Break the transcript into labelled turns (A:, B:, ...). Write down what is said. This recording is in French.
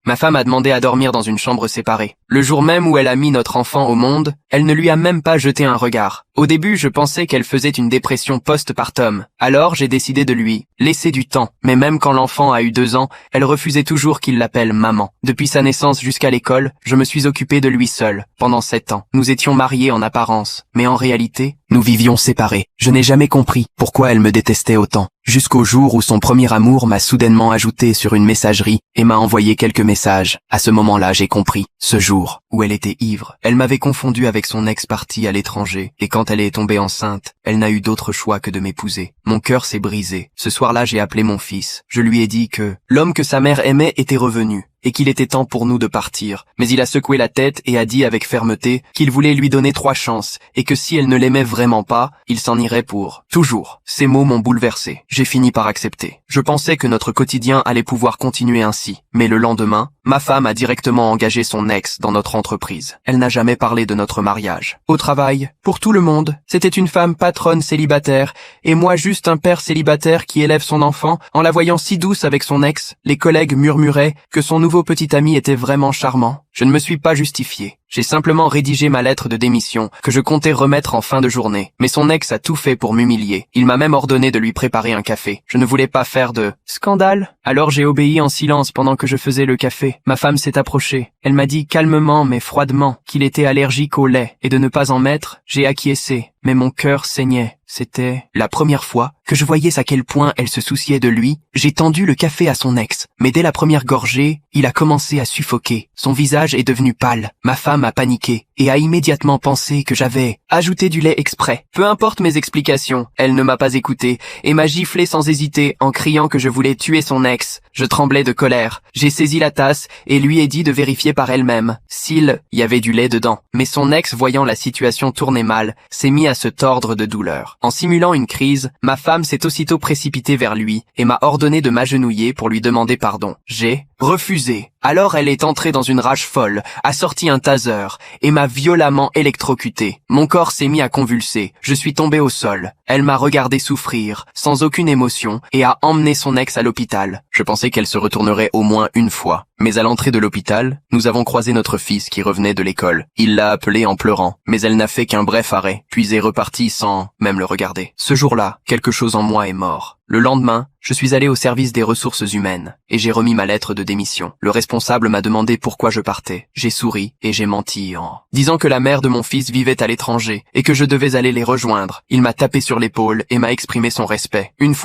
A: Ma femme a demandé à dormir dans une chambre séparée. Le jour même où elle a mis notre enfant au monde, elle ne lui a même pas jeté un regard. Au début, je pensais qu'elle faisait une dépression post-partum. Alors, j'ai décidé de lui laisser du temps. Mais même quand l'enfant a eu 2 ans, elle refusait toujours qu'il l'appelle maman. Depuis sa naissance jusqu'à l'école, je me suis occupé de lui seul. Pendant 7 ans, nous étions mariés en apparence. Mais en réalité, nous vivions séparés. Je n'ai jamais compris pourquoi elle me détestait autant. Jusqu'au jour où son premier amour m'a soudainement ajouté sur une messagerie et m'a envoyé quelques messages. À ce moment-là, j'ai compris. Ce jour où elle était ivre, elle m'avait confondu avec son ex parti à l'étranger. Et quand elle est tombée enceinte, elle n'a eu d'autre choix que de m'épouser. Mon cœur s'est brisé. Ce soir-là, j'ai appelé mon fils. Je lui ai dit que l'homme que sa mère aimait était revenu et qu'il était temps pour nous de partir. Mais il a secoué la tête et a dit avec fermeté qu'il voulait lui donner 3 chances et que si elle ne l'aimait vraiment pas, il s'en irait pour toujours. Ces mots m'ont bouleversé. J'ai fini par accepter. Je pensais que notre quotidien allait pouvoir continuer ainsi. Mais le lendemain, ma femme a directement engagé son ex dans notre entreprise. Elle n'a jamais parlé de notre mariage. Au travail, pour tout le monde, c'était une femme patronne célibataire et moi juste un père célibataire qui élève son enfant. En la voyant si douce avec son ex, les collègues murmuraient que son nouveau petit ami était vraiment charmant. Je ne me suis pas justifié. J'ai simplement rédigé ma lettre de démission que je comptais remettre en fin de journée. Mais son ex a tout fait pour m'humilier. Il m'a même ordonné de lui préparer un café. Je ne voulais pas faire de scandale. Alors j'ai obéi en silence pendant que je faisais le café. Ma femme s'est approchée. Elle m'a dit calmement mais froidement qu'il était allergique au lait et de ne pas en mettre. J'ai acquiescé. Mais mon cœur saignait. C'était la première fois que je voyais à quel point elle se souciait de lui. J'ai tendu le café à son ex, mais dès la première gorgée, il a commencé à suffoquer. Son visage est devenu pâle. Ma femme a paniqué et a immédiatement pensé que j'avais ajouté du lait exprès. Peu importe mes explications, elle ne m'a pas écouté et m'a giflé sans hésiter en criant que je voulais tuer son ex. Je tremblais de colère. J'ai saisi la tasse et lui ai dit de vérifier par elle-même s'il y avait du lait dedans. Mais son ex, voyant la situation tourner mal, s'est mis à se tordre de douleur. En simulant une crise, ma femme s'est aussitôt précipitée vers lui et m'a ordonné de m'agenouiller pour lui demander pardon. J'ai refusé. Alors elle est entrée dans une rage folle, a sorti un taser et m'a violemment électrocuté. Mon corps s'est mis à convulser. Je suis tombé au sol. Elle m'a regardé souffrir, sans aucune émotion, et a emmené son ex à l'hôpital. Je pensais qu'elle se retournerait au moins une fois. Mais à l'entrée de l'hôpital, nous avons croisé notre fils qui revenait de l'école. Il l'a appelé en pleurant, mais elle n'a fait qu'un bref arrêt, puis est repartie sans même le regarder. Ce jour-là, quelque chose en moi est mort. Le lendemain, je suis allé au service des ressources humaines et j'ai remis ma lettre de démission. Le responsable m'a demandé pourquoi je partais. J'ai souri et j'ai menti en disant que la mère de mon fils vivait à l'étranger et que je devais aller les rejoindre. Il m'a tapé sur l'épaule et m'a exprimé son respect. Une fois